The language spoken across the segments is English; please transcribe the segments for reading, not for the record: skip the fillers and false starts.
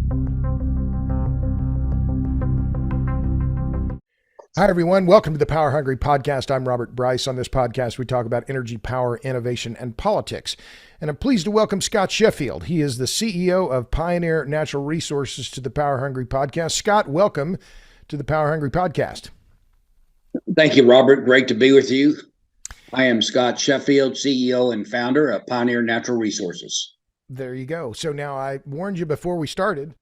Hi, everyone. Welcome to the Power Hungry Podcast. I'm Robert Bryce. On this podcast, we talk about energy, power, innovation, and politics. And I'm pleased to welcome Scott Sheffield. He is the CEO of Pioneer Natural Resources to the Power Hungry Podcast. Scott, welcome to the Power Hungry Podcast. Thank you, Robert. Great to be with you. I am Scott Sheffield, CEO and founder of Pioneer Natural Resources. There you go. So now I warned you before we started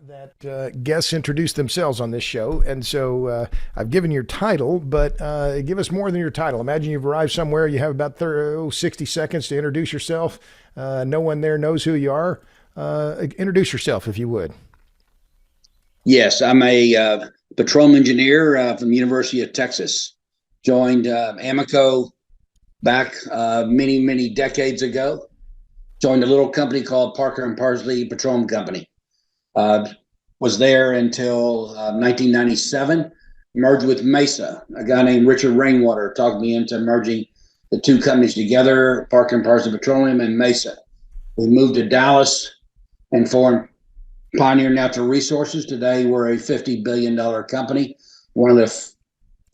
that guests introduce themselves on this show. And so I've given your title, but give us more than your title. Imagine you've arrived somewhere, you have about 60 seconds to introduce yourself. No one there knows who you are. Introduce yourself, if you would. Yes, I'm a petroleum engineer from the University of Texas. Joined Amoco back many decades ago. Joined a little company called Parker and Parsley Petroleum Company. Was there until 1997, merged with Mesa. A guy named Richard Rainwater talked me into merging the two companies together, Parker and Parsley Petroleum and Mesa. We moved to Dallas and formed Pioneer Natural Resources. Today, we're a $50 billion company, one of the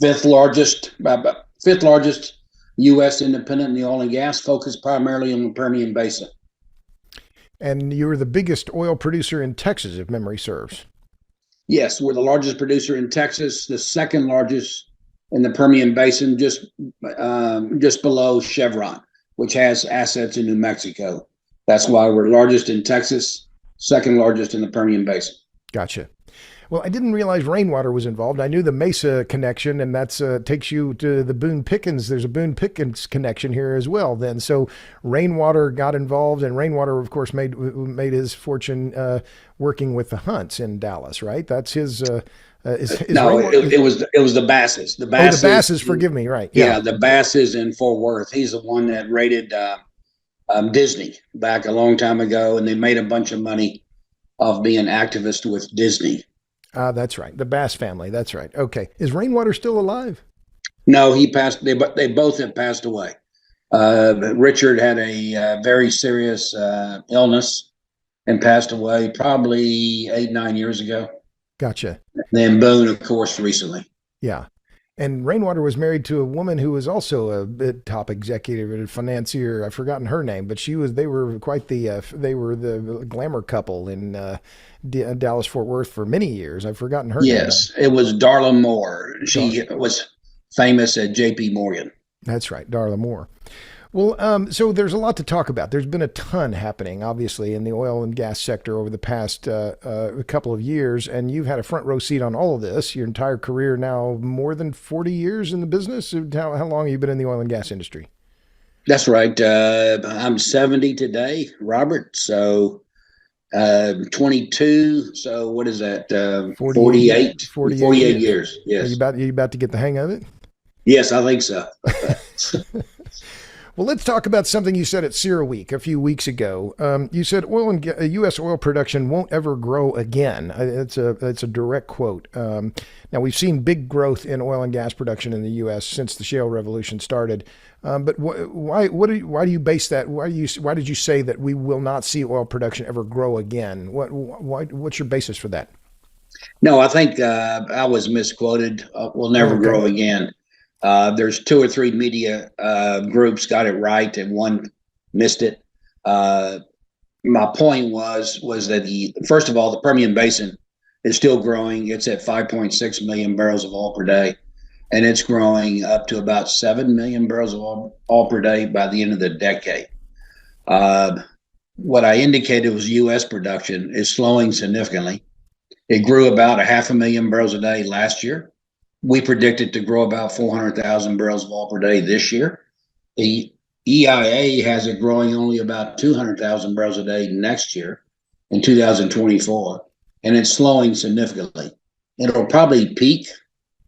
fifth largest U.S. independent in the oil and gas, focused primarily on the Permian Basin. And you're the biggest oil producer in Texas, if memory serves. Yes, we're the largest producer in Texas, the second largest in the Permian Basin, just below Chevron, which has assets in New Mexico. That's why we're largest in Texas, second largest in the Permian Basin. Gotcha. Well, I didn't realize Rainwater was involved. I knew the Mesa connection, and that's takes you to the Boone Pickens. There's a Boone Pickens connection here as well. Then, so Rainwater got involved, and Rainwater, of course, made his fortune working with the Hunts in Dallas. Right? That's his. No, it was the Basses. The Basses. Forgive me. Right? Yeah, the Basses in Fort Worth. He's the one that raided Disney back a long time ago, and they made a bunch of money off being activist with Disney. That's right. The Bass family. That's right. Okay. Is Rainwater still alive? No, he passed. They both have passed away. Richard had a very serious illness and passed away probably 8-9 years ago. Gotcha. And then Boone, of course, recently. Yeah. And Rainwater was married to a woman who was also a top executive and financier. I've forgotten her name, but they were quite they were the glamour couple in Dallas, Fort Worth for many years. I've forgotten her name. Yes, it was Darla Moore. She was famous at J.P. Morgan. That's right, Darla Moore. Well, so there's a lot to talk about. There's been a ton happening, obviously, in the oil and gas sector over the past couple of years, and you've had a front row seat on all of this. Your entire career now, more than 40 years in the business. How long have you been in the oil and gas industry? That's right. I'm 70 today, Robert. So 22. So what is that? 48 years. Yes. Are you about to get the hang of it? Yes, I think so. Well, let's talk about something you said at CERAWeek a few weeks ago. You said U.S. oil production won't ever grow again. It's a direct quote. Now, we've seen big growth in oil and gas production in the U.S. since the shale revolution started. But why do you base that? Why did you say that we will not see oil production ever grow again? What's your basis for that? No, I think I was misquoted. We'll never grow again. There's 2 or 3 media groups got it right and one missed it. My point was that first of all, the Permian Basin is still growing. It's at 5.6 million barrels of oil per day, and it's growing up to about 7 million barrels of oil per day by the end of the decade. What I indicated was U.S. production is slowing significantly. It grew about 500,000 barrels a day last year. We predict it to grow about 400,000 barrels of oil per day this year. The EIA has it growing only about 200,000 barrels a day next year in 2024, and it's slowing significantly. It'll probably peak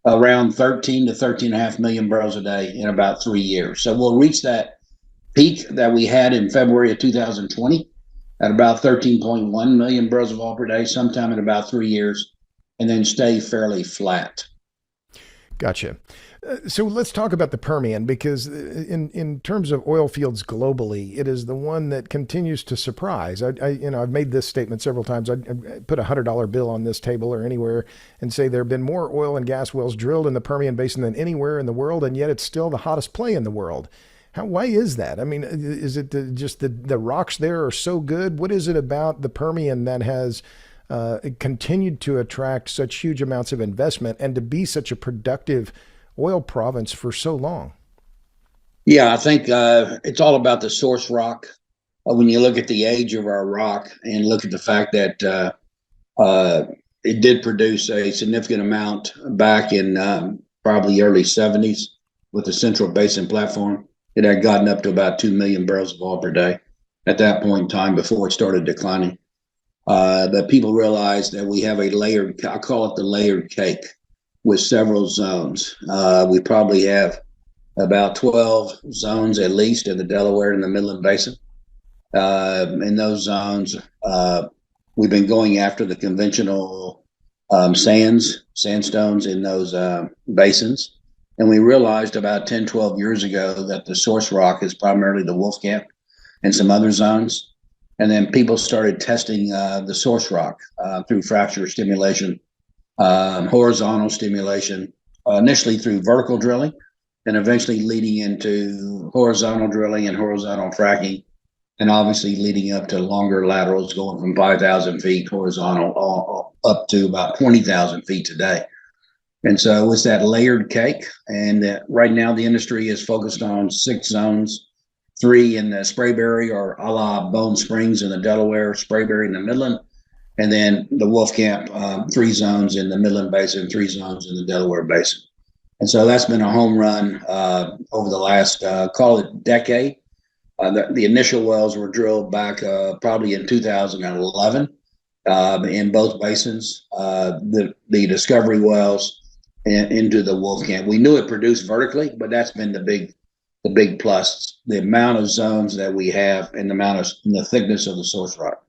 around 13 to 13.5 million barrels a day in about 3 years. So we'll reach that peak that we had in February of 2020 at about 13.1 million barrels of oil per day sometime in about 3 years, and then stay fairly flat. Gotcha. So let's talk about the Permian, because in terms of oil fields globally, it is the one that continues to surprise. I've made this statement several times. I put $100 bill on this table or anywhere and say there have been more oil and gas wells drilled in the Permian Basin than anywhere in the world, and yet it's still the hottest play in the world. Why is that? I mean, is it just the rocks there are so good? What is it about the Permian that has continued to attract such huge amounts of investment and to be such a productive oil province for so long? Yeah, I think it's all about the source rock. When you look at the age of our rock and look at the fact that it did produce a significant amount back in probably early 70s with the Central Basin platform. It had gotten up to about 2 million barrels of oil per day at that point in time before it started declining. That people realized that we have a layered, I call it the layered cake, with several zones. We probably have about 12 zones at least in the Delaware and the Midland Basin. In those zones, we've been going after the conventional sandstones in those basins. And we realized about 10, 12 years ago that the source rock is primarily the Wolfcamp and some other zones. And then people started testing the source rock through fracture stimulation, horizontal stimulation, initially through vertical drilling, and eventually leading into horizontal drilling and horizontal fracking, and obviously leading up to longer laterals going from 5,000 feet horizontal up to about 20,000 feet today. And so it's that layered cake. And right now the industry is focused on 6 zones, 3 in the Sprayberry or a la Bone Springs in the Delaware, Sprayberry in the Midland, and then the Wolfcamp, 3 zones in the Midland Basin, 3 zones in the Delaware Basin. And so that's been a home run over the last, call it decade. The initial wells were drilled back probably in 2011 in both basins. The discovery wells into the Wolfcamp. We knew it produced vertically, but that's been the big plus, the amount of zones that we have and the thickness of the source rock.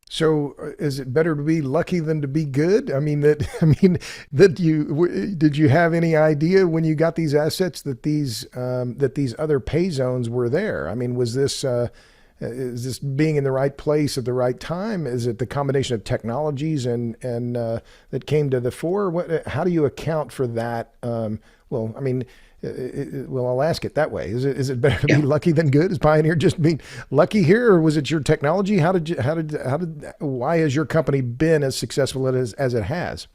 So, is it better to be lucky than to be good? Did you have any idea when you got these assets that these other pay zones were there? I mean, was this is this being in the right place at the right time? Is it the combination of technologies and that came to the fore? How do you account for that? I'll ask it that way. Is it better to be lucky than good? Is Pioneer just being lucky here, or was it your technology? Why has your company been as successful as it has?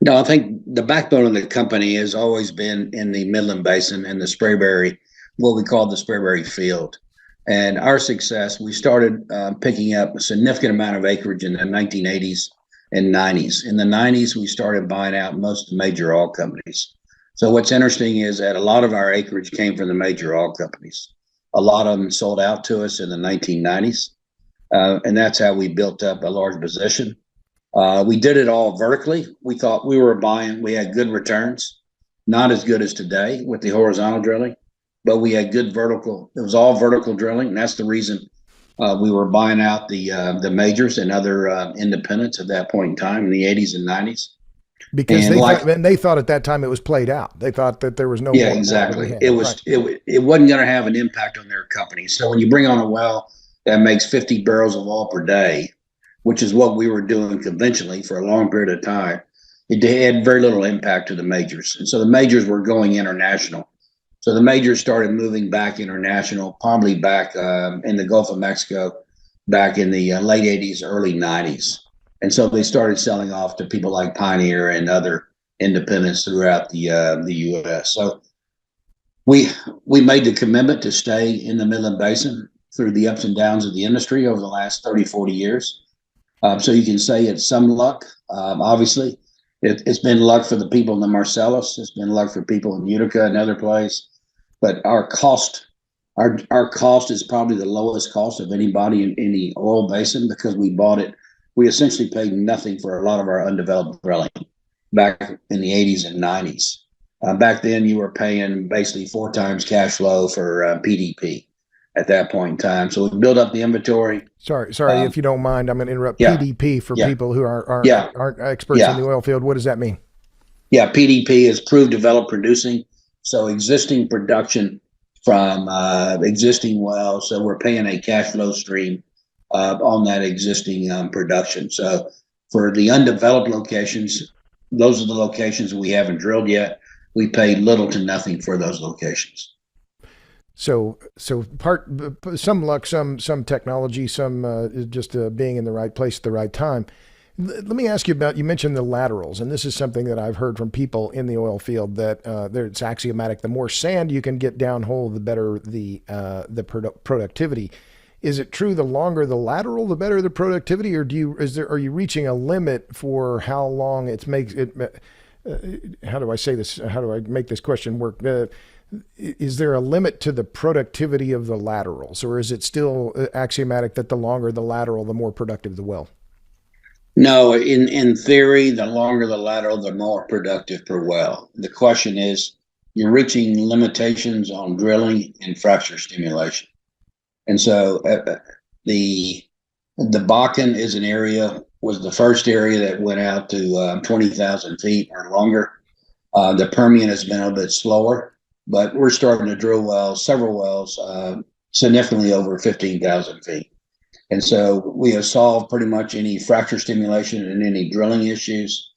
No, I think the backbone of the company has always been in the Midland Basin and the Sprayberry, what we call the Sprayberry field. And our success, we started picking up a significant amount of acreage in the 1980s and 90s. In the 90s, we started buying out most of the major oil companies. So what's interesting is that a lot of our acreage came from the major oil companies. A lot of them sold out to us in the 1990s. And that's how we built up a large position. We did it all vertically. We thought we had good returns, not as good as today with the horizontal drilling, but we had good vertical. It was all vertical drilling. And that's the reason we were buying out the majors and other independents at that point in time in the 80s and 90s. Because they thought at that time it was played out. They thought that there was no. Yeah, exactly. It wasn't going to have an impact on their company. So when you bring on a well that makes 50 barrels of oil per day, which is what we were doing conventionally for a long period of time, it had very little impact to the majors. And so the majors were going international. So the majors started moving back international, probably back in the Gulf of Mexico, back in the late 80s, early 90s. And so they started selling off to people like Pioneer and other independents throughout the U.S. So we made the commitment to stay in the Midland Basin through the ups and downs of the industry over the last 30, 40 years. So you can say it's some luck. Obviously, it's been luck for the people in the Marcellus. It's been luck for people in Utica and other places. But our cost is probably the lowest cost of anybody in any oil basin because we bought it. We essentially paid nothing for a lot of our undeveloped drilling back in the 80s and 90s. Back then, you were paying basically 4 times cash flow for PDP at that point in time. So we built up the inventory. Sorry, if you don't mind, I'm going to interrupt. Yeah, PDP for people who aren't experts in the oil field. What does that mean? Yeah, PDP is proved developed producing. So existing production from existing wells. So we're paying a cash flow stream on that existing production. So for the undeveloped locations, those are the locations we haven't drilled yet. We pay little to nothing for those locations. So some luck, some technology, some just being in the right place at the right time. Let me ask you about, you mentioned the laterals, and this is something that I've heard from people in the oil field that it's axiomatic. The more sand you can get downhole, the better the productivity. Is it true the longer the lateral, the better the productivity, or are you reaching a limit for how long it makes it? How do I say this? How do I make this question work? Is there a limit to the productivity of the laterals, or is it still axiomatic that the longer the lateral, the more productive the well? No, in theory, the longer the lateral, the more productive per well. The question is, you're reaching limitations on drilling and fracture stimulation. And so the the Bakken is an area was the first area that went out to 20,000 feet or longer. The Permian has been a bit slower, but we're starting to drill wells, several wells, significantly over 15,000 feet. And so we have solved pretty much any fracture stimulation and any drilling issues.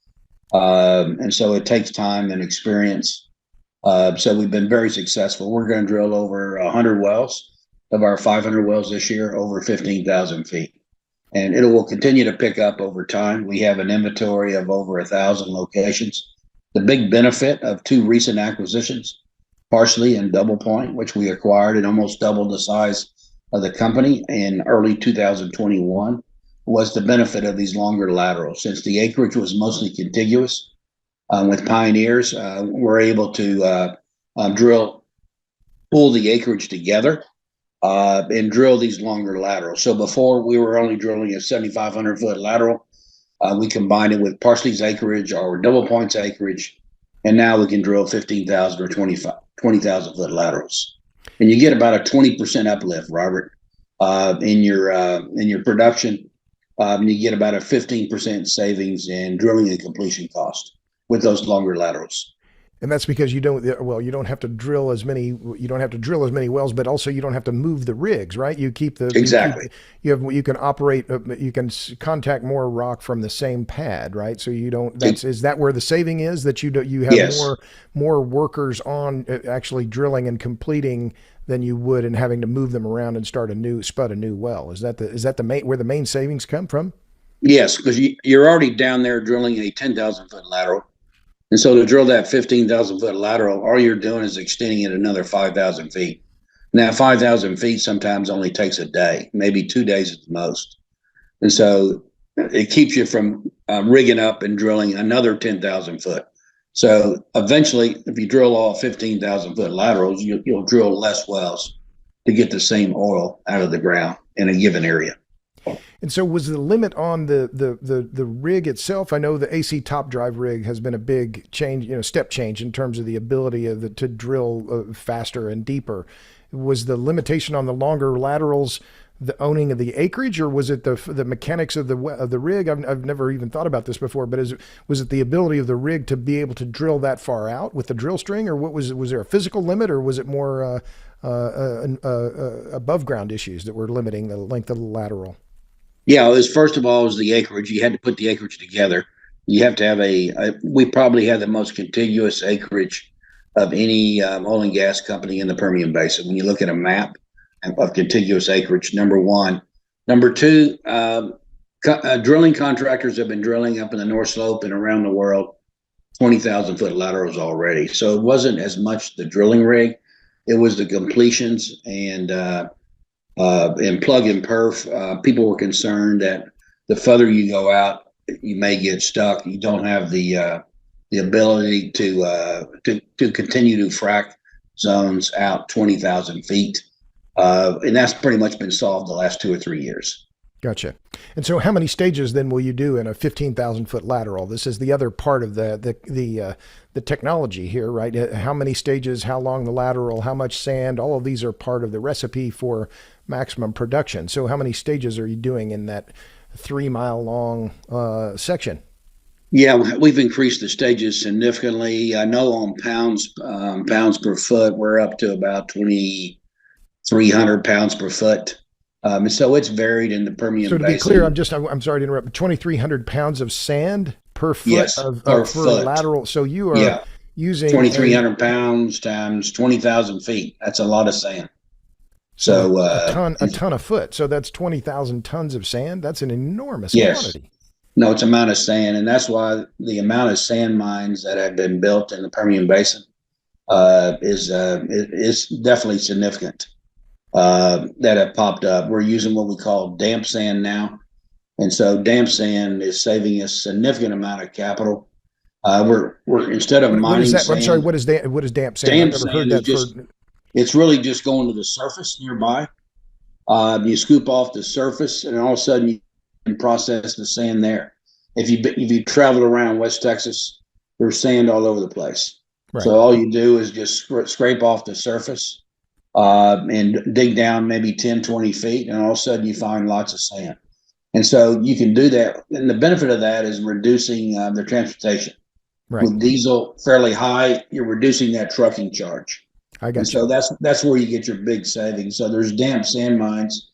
And so it takes time and experience. So we've been very successful. We're going to drill over 100 wells of our 500 wells this year, over 15,000 feet. And it will continue to pick up over time. We have an inventory of over 1,000 locations. The big benefit of two recent acquisitions, Parsley and Double Point, which we acquired and almost doubled the size of the company in early 2021, was the benefit of these longer laterals. Since the acreage was mostly contiguous with Pioneers, we're able to pull the acreage together and drill these longer laterals. So before we were only drilling a 7,500 foot lateral. We combined it with Parsley's acreage or Double Point's acreage, and now we can drill 15,000 or 20,000 foot laterals. And you get about a 20% uplift, Robert, in your production. You get about a 15% savings in drilling and completion cost with those longer laterals. And that's because you don't have to drill as many wells, but also you don't have to move the rigs, right? You keep the exactly. You can operate, you can contact more rock from the same pad, right? So you don't. Is that where the saving is? That you have yes. more workers on actually drilling and completing than you would in having to move them around and spud a new well. Is that where the main savings come from? Yes, because you're already down there drilling a 10,000 foot lateral. And so to drill that 15,000 foot lateral, all you're doing is extending it another 5,000 feet. Now, 5,000 feet sometimes only takes a day, maybe 2 days at the most. And so it keeps you from rigging up and drilling another 10,000 foot. So eventually, if you drill all 15,000 foot laterals, you'll drill less wells to get the same oil out of the ground in a given area. And so was the limit on the rig itself? I know the AC top drive rig has been a big change, step change in terms of the ability to drill faster and deeper. Was the limitation on the longer laterals the owning of the acreage, or was it the mechanics of the rig? I've never even thought about this before, but was it the ability of the rig to be able to drill that far out with the drill string, or was there a physical limit, or was it more above ground issues that were limiting the length of the lateral? Yeah, first of all, it was the acreage. You had to put the acreage together. You have to have we probably have the most contiguous acreage of any oil and gas company in the Permian Basin. When you look at a map of contiguous acreage, number one. Number two, drilling contractors have been drilling up in the North Slope and around the world 20,000 foot laterals already. So it wasn't as much the drilling rig, it was the completions and plug and perf. People were concerned that the further you go out, you may get stuck. You don't have the ability to continue to frack zones out 20,000 feet, and that's pretty much been solved the last 2 or 3 years. Gotcha. And so, how many stages then will you do in a 15,000 foot lateral? This is the other part of the technology here, right? How many stages? How long the lateral? How much sand? All of these are part of the recipe for maximum production. So, how many stages are you doing in that 3 mile long section? Yeah, we've increased the stages significantly. I know on pounds per foot, we're up to about 2,300 pounds per foot. So it's varied in the So Permian to be clear, Basin. I'm sorry to interrupt. 2,300 pounds of sand per foot Yes, per for foot. lateral. So you are Yeah, using a 2,300 pounds times 20,000 feet. That's a lot of sand. so So, a ton a foot. So that's 20,000 tons of sand. That's an enormous yes, quantity. no, it's amount of sand. And that's why the amount of sand mines that have been built in the Permian Basin is definitely significant that have popped up. We're using what we call damp sand now. And so damp sand is saving us a significant amount of capital. We're instead of What is mining that? I'm sorry. sand, What is damp sand? I've damp never heard sand is that for. just it's really just going to the surface nearby. You scoop off the surface, and all of a sudden you can process the sand there. If you travel around West Texas, there's sand all over the place. Right. So all you do is just scrape off the surface and dig down maybe 10, 20 feet, and all of a sudden you find lots of sand. And so you can do that. And the benefit of that is reducing the transportation. Right. With diesel fairly high, you're reducing that trucking charge. I And got you. so that's where you get your big savings. So there's damp sand mines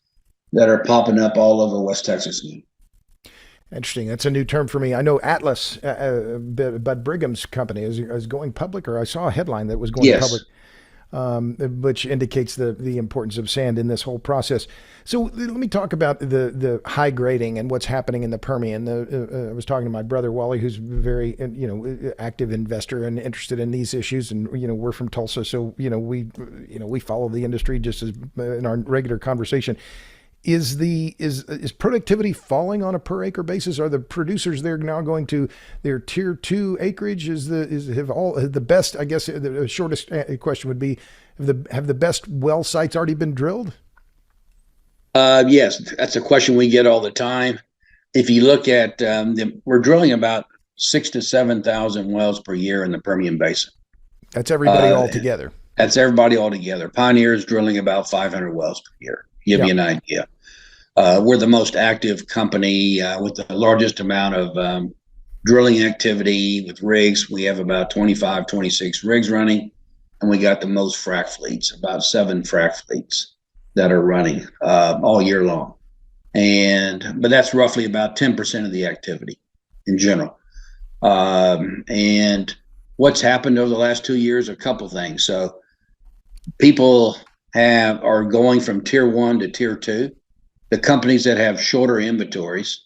that are popping up all over West Texas now. Interesting. That's a new term for me. I know Atlas, Bud Brigham's company, is going public, or I saw a headline that was going public, Yes. which indicates the importance of sand in this whole process. So let me talk about the high grading and what's happening in the Permian. I was talking to my brother Wally, who's a very active investor and interested in these issues, and we're from Tulsa, so we follow the industry just as in our regular conversation. Is productivity falling on a per acre basis? Are the producers there now going to their tier two acreage? Have the best? I guess the shortest question would be: have the best well sites already been drilled? Yes, that's a question we get all the time. If you look at we're drilling about 6 to 7 thousand wells per year in the Permian Basin. That's everybody Uh, all together. that's everybody all together. Pioneer is drilling about 500 wells per year. Give Yeah. you an idea. We're the most active company with the largest amount of drilling activity with rigs. We have about 25, 26 rigs running, and we got the most frac fleets, about 7 frac fleets that are running all year long. But that's roughly about 10% of the activity in general. And what's happened over the last 2 years? A couple things. So people are going from tier one to tier two. The companies that have shorter inventories,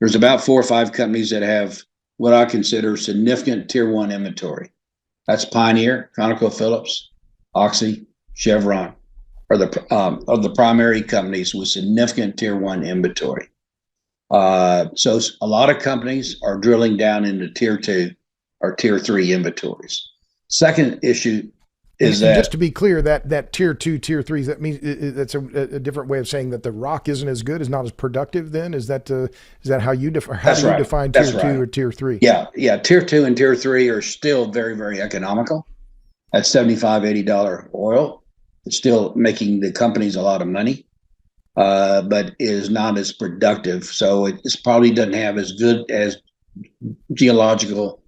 there's about 4 or 5 companies that have what I consider significant tier one inventory. That's Pioneer, ConocoPhillips, Oxy, Chevron are the primary companies with significant tier one inventory. So a lot of companies are drilling down into tier two or tier three inventories. Second issue is And just that to be clear, that tier two, tier three, that means that's a different way of saying that the rock isn't as good, is not as productive. Then is that how you how that's do you right. define tier That's two right. or tier three? Yeah, yeah. Tier two and tier three are still very, very economical. At $75, $80 oil, it's still making the companies a lot of money, but is not as productive. So it probably doesn't have as good as geological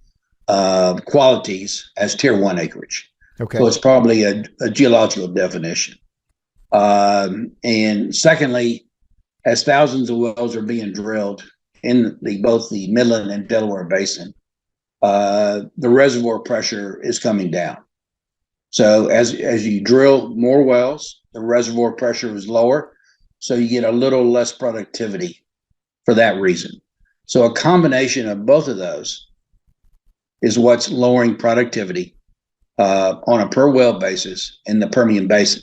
qualities as tier one acreage. So Okay. it's probably a geological definition. And secondly, as thousands of wells are being drilled in both the Midland and Delaware Basin, the reservoir pressure is coming down. So as you drill more wells, the reservoir pressure is lower, so you get a little less productivity for that reason. So a combination of both of those is what's lowering productivity on a per well basis in the Permian Basin.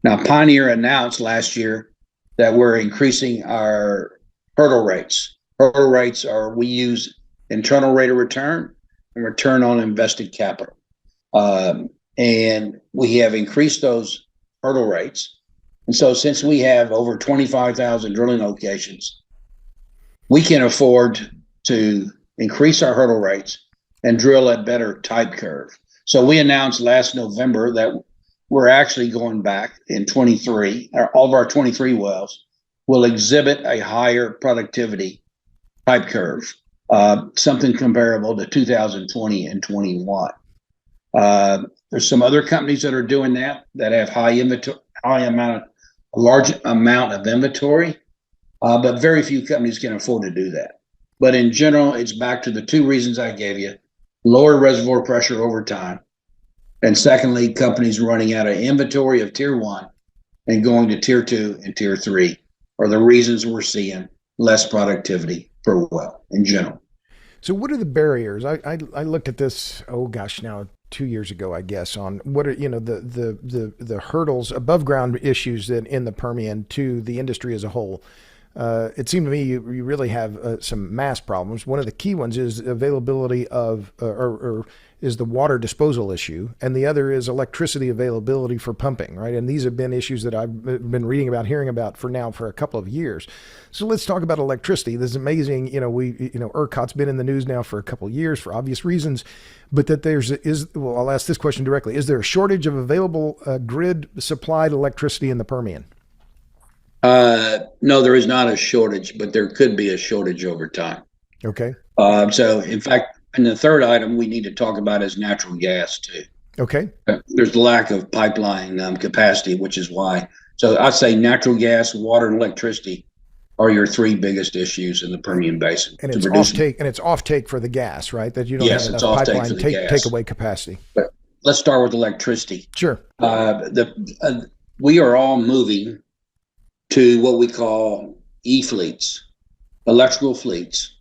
Now, Pioneer announced last year that we're increasing our hurdle rates. Hurdle rates we use internal rate of return and return on invested capital. And we have increased those hurdle rates. And so since we have over 25,000 drilling locations, we can afford to increase our hurdle rates and drill a better type curve. So we announced last November that we're actually going back in 23, all of our 23 wells will exhibit a higher productivity type curve. something comparable to 2020 and 21. There's some other companies that are doing that have a large amount of inventory, but very few companies can afford to do that. But in general, it's back to the two reasons I gave you: lower reservoir pressure over time, and secondly, companies running out of inventory of tier one and going to tier two and tier three are the reasons we're seeing less productivity per well in general. So what are the barriers? I looked at this, now 2 years ago, I guess, on what are, the hurdles, above ground issues that in the Permian to the industry as a whole. It seemed to me you really have some mass problems. One of the key ones is availability of, or is the water disposal issue, and the other is electricity availability for pumping, right? And these have been issues that I've been reading about, hearing about for a couple of years. So let's talk about electricity. This is amazing. ERCOT's been in the news now for a couple of years for obvious reasons, but that I'll ask this question directly. Is there a shortage of available grid supplied electricity in the Permian? No, there is not a shortage, but there could be a shortage over time. Okay. So in fact, and the third item we need to talk about is natural gas too. Okay. There's the lack of pipeline capacity, which is why. So I'd say natural gas, water, and electricity are your three biggest issues in the Permian Basin. And it's offtake for the gas, right? That you don't have enough pipeline takeaway capacity. But let's start with electricity. Sure. We are all moving to what we call e-fleets, electrical fleets,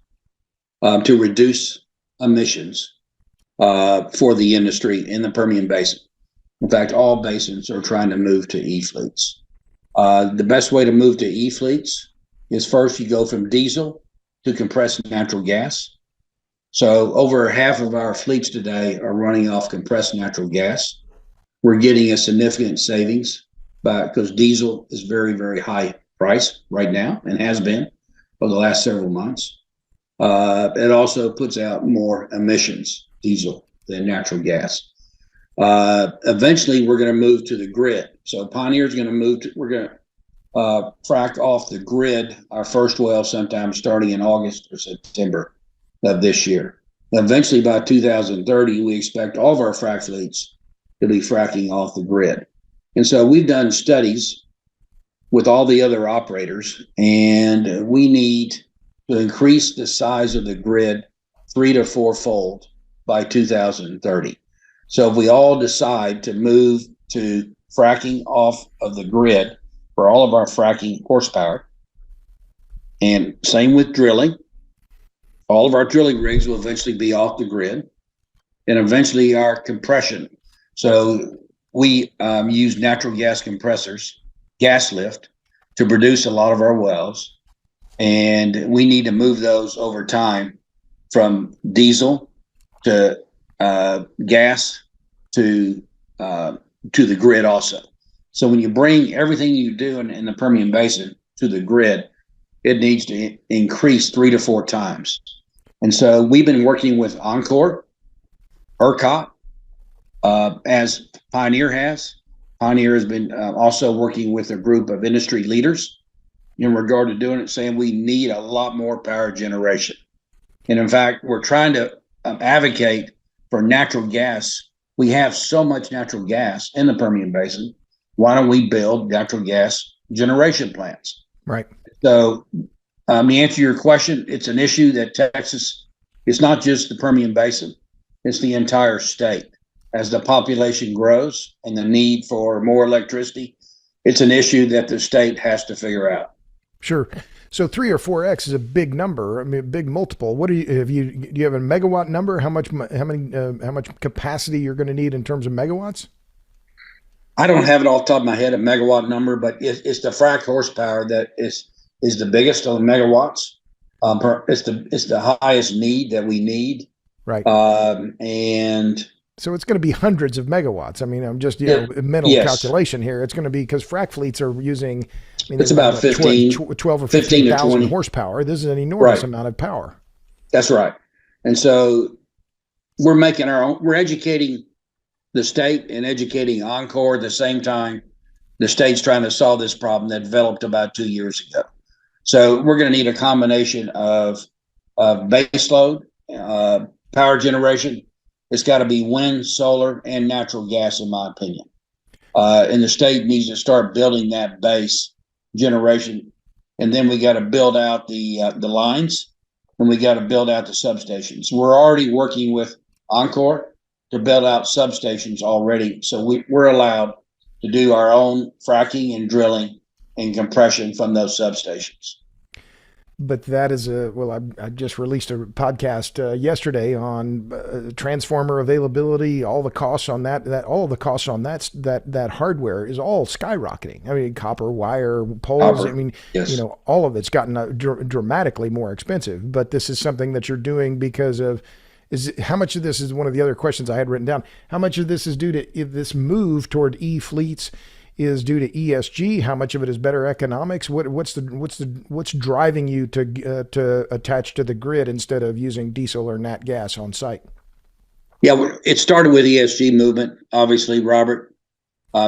to reduce emissions for the industry in the Permian Basin. In fact, all basins are trying to move to e-fleets. The best way to move to e-fleets is first you go from diesel to compressed natural gas. So over half of our fleets today are running off compressed natural gas. We're getting a significant savings because diesel is very, very high price right now and has been for the last several months. It also puts out more emissions, diesel, than natural gas. Eventually, we're going to move to the grid. So Pioneer is going to we're going to frack off the grid our first well sometime starting in August or September of this year. Eventually, by 2030, we expect all of our frack fleets to be fracking off the grid. And so we've done studies with all the other operators, and we need to increase the size of the grid 3 to 4-fold by 2030. So if we all decide to move to fracking off of the grid for all of our fracking horsepower, and same with drilling, all of our drilling rigs will eventually be off the grid, and eventually our compression. So we use natural gas compressors, gas lift, to produce a lot of our wells. And we need to move those over time from diesel to gas to the grid also. So when you bring everything you do in the Permian Basin to the grid, it needs to increase 3 to 4 times. And so we've been working with Encore, ERCOT, as Pioneer has. Pioneer has been also working with a group of industry leaders in regard to doing it, saying we need a lot more power generation. And in fact, we're trying to advocate for natural gas. We have so much natural gas in the Permian Basin. Why don't we build natural gas generation plants? Right. So to answer your question, it's an issue that Texas, it's not just the Permian Basin, it's the entire state. As the population grows and the need for more electricity, it's an issue that the state has to figure out. Sure. So 3 or 4x is a big number. I mean, a big multiple. What do you have a megawatt number? How much capacity you're going to need in terms of megawatts? I don't have it off the top of my head, a megawatt number, but it's the frac horsepower that is the biggest of the megawatts. It's the highest need that we need. Right. And so it's going to be hundreds of megawatts. I mean, I'm just mental calculation here. It's going to be because frac fleets are using. It's about 12 or 15,000 horsepower. This is an enormous amount of power. That's right. And so we're making our own. We're educating the state and educating Encore at the same time. The state's trying to solve this problem that developed about 2 years ago. So we're going to need a combination of base load, power generation. It's got to be wind, solar, and natural gas, in my opinion. And the state needs to start building that base generation, and then we got to build out the lines, and we got to build out the substations. We're already working with Oncor to build out substations already, so we're allowed to do our own fracking and drilling and compression from those substations. But that is I just released a podcast yesterday on transformer availability, all the costs on all the costs on that hardware is all skyrocketing. I mean, copper wire poles. Copper, I mean, yes. all of it's gotten dramatically more expensive. But this is something that you're doing because of. How much of this is one of the other questions I had written down? How much of this is due to this move toward e-fleets? Is due to ESG? How much of it is better economics? What's driving you to attach to the grid instead of using diesel or nat gas on site? Yeah, it started with ESG movement, obviously, Robert.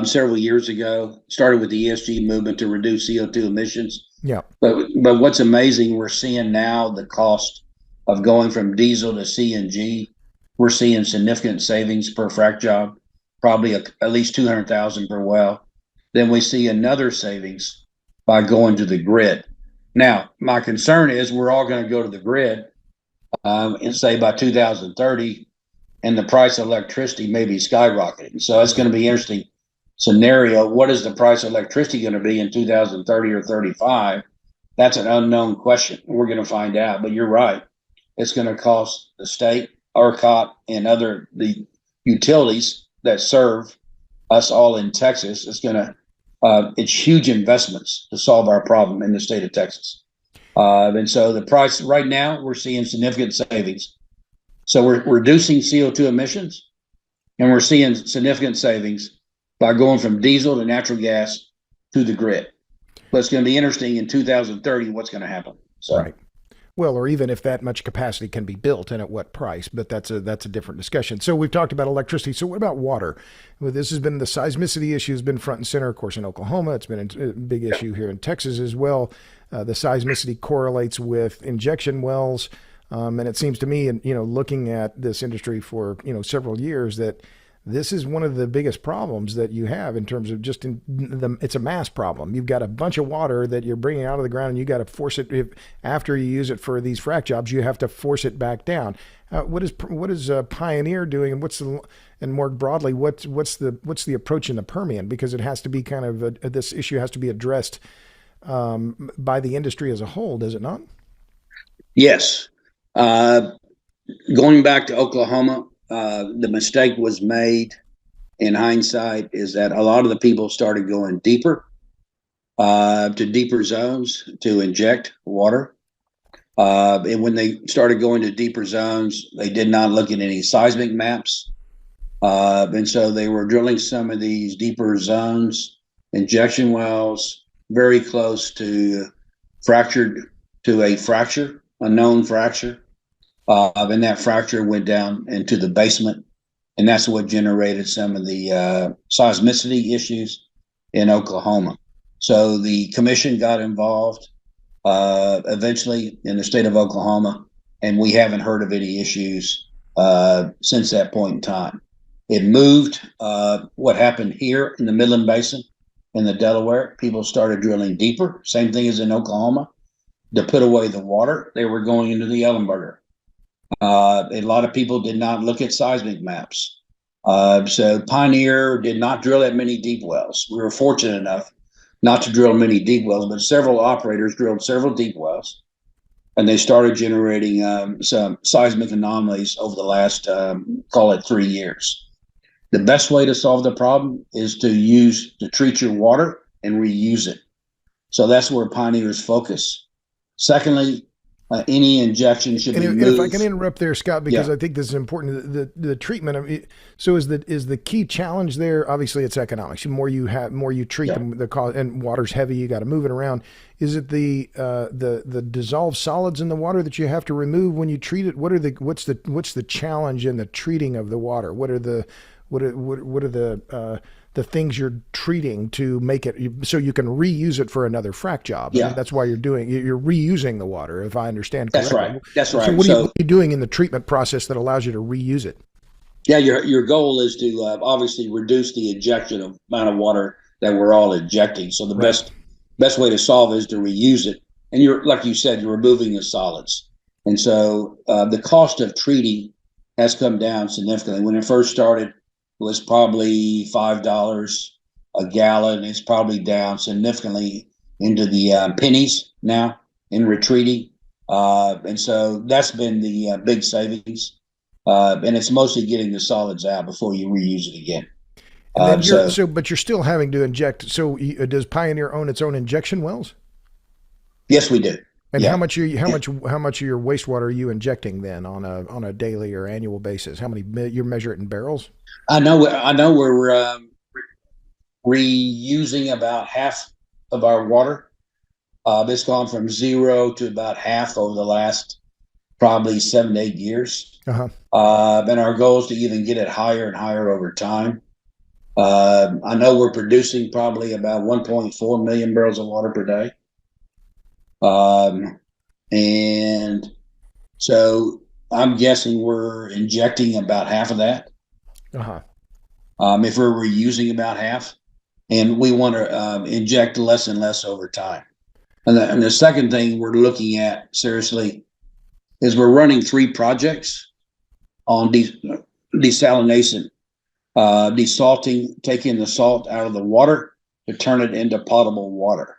Several years ago, started with the ESG movement to reduce CO2 emissions. Yeah. But what's amazing, we're seeing now the cost of going from diesel to CNG. We're seeing significant savings per frac job, probably at least 200,000 per well. Then we see another savings by going to the grid. Now, my concern is we're all going to go to the grid and say by 2030, and the price of electricity may be skyrocketing. So it's going to be an interesting scenario. What is the price of electricity going to be in 2030 or 35? That's an unknown question. We're going to find out. But you're right. It's going to cost the state, ERCOT, and the utilities that serve us all in Texas. It's huge investments to solve our problem in the state of Texas. And so the price right now, we're seeing significant savings. So we're reducing CO2 emissions, and we're seeing significant savings by going from diesel to natural gas to the grid. But it's going to be interesting in 2030 what's going to happen. So. Right. Well, or even if that much capacity can be built and at what price, but that's a different discussion. So we've talked about electricity. So what about water? Well, this has been the seismicity issue has been front and center, of course, in Oklahoma. It's been a big issue here in Texas as well. The seismicity correlates with injection wells. And it seems to me, and looking at this industry for several years, that this is one of the biggest problems that you have in terms of it's a mass problem. You've got a bunch of water that you're bringing out of the ground, and you got to force it after you use it for these frac jobs. You have to force it back down. What is Pioneer doing, and more broadly, what's the approach in the Permian? Because it has to be kind of this issue has to be addressed by the industry as a whole, does it not? Yes. Going back to Oklahoma. The mistake was made in hindsight is that a lot of the people started going deeper to deeper zones to inject water. And when they started going to deeper zones, they did not look at any seismic maps. And so they were drilling some of these deeper zones, injection wells, very close to a known fracture. And that fracture went down into the basement, and that's what generated some of the seismicity issues in Oklahoma. So the commission got involved eventually in the state of Oklahoma, and we haven't heard of any issues since that point in time. It moved. What happened here in the Midland Basin in the Delaware, people started drilling deeper. Same thing as in Oklahoma. To put away the water, they were going into the Ellenberger. A lot of people did not look at seismic maps. So Pioneer did not drill that many deep wells. We were fortunate enough not to drill many deep wells, but several operators drilled several deep wells, and they started generating some seismic anomalies over the last, call it 3 years. The best way to solve the problem is to treat your water and reuse it. So that's where Pioneer's focus. Secondly, any injection should be moved. And if I can interrupt there, Scott, because Yeah. I think this is important. The treatment. I mean, so is the key challenge there? Obviously, it's economics. The more you treat Yeah. them, the cost, and water's heavy. You got to move it around. Is it the dissolved solids in the water that you have to remove when you treat it? What's the challenge in the treating of the water? What are the the things you're treating to make it so you can reuse it for another frac job. I mean, Yeah, that's why you're reusing the water, if I understand that's correctly. right. That's So right. what are you doing in the treatment process that allows you to reuse it? Yeah, your goal is to obviously reduce the injection of amount of water that we're all injecting. So the Right. best way to solve is to reuse it. And you're like you said, you're removing the solids. And so the cost of treating has come down significantly. When it first started, it was probably $5 a gallon. It's probably down significantly into the pennies now in retreating. And so that's been the big savings. And it's mostly getting the solids out before you reuse it again. And then So but you're still having to inject. So does Pioneer own its own injection wells? yes, we do. And Yeah. how much of your wastewater are you injecting then on a daily or annual basis? How many you measure it in barrels? I know we're reusing about half of our water. It's gone from zero to about half over the last probably 7 to 8 years. Uh huh. And our goal is to even get it higher and higher over time. I know we're producing probably about 1.4 million barrels of water per day. And so I'm guessing we're injecting about half of that. Uh huh. If we're reusing about half, and we want to inject less and less over time. And the second thing we're looking at seriously is we're running 3 projects on desalination, desalting, taking the salt out of the water to turn it into potable water.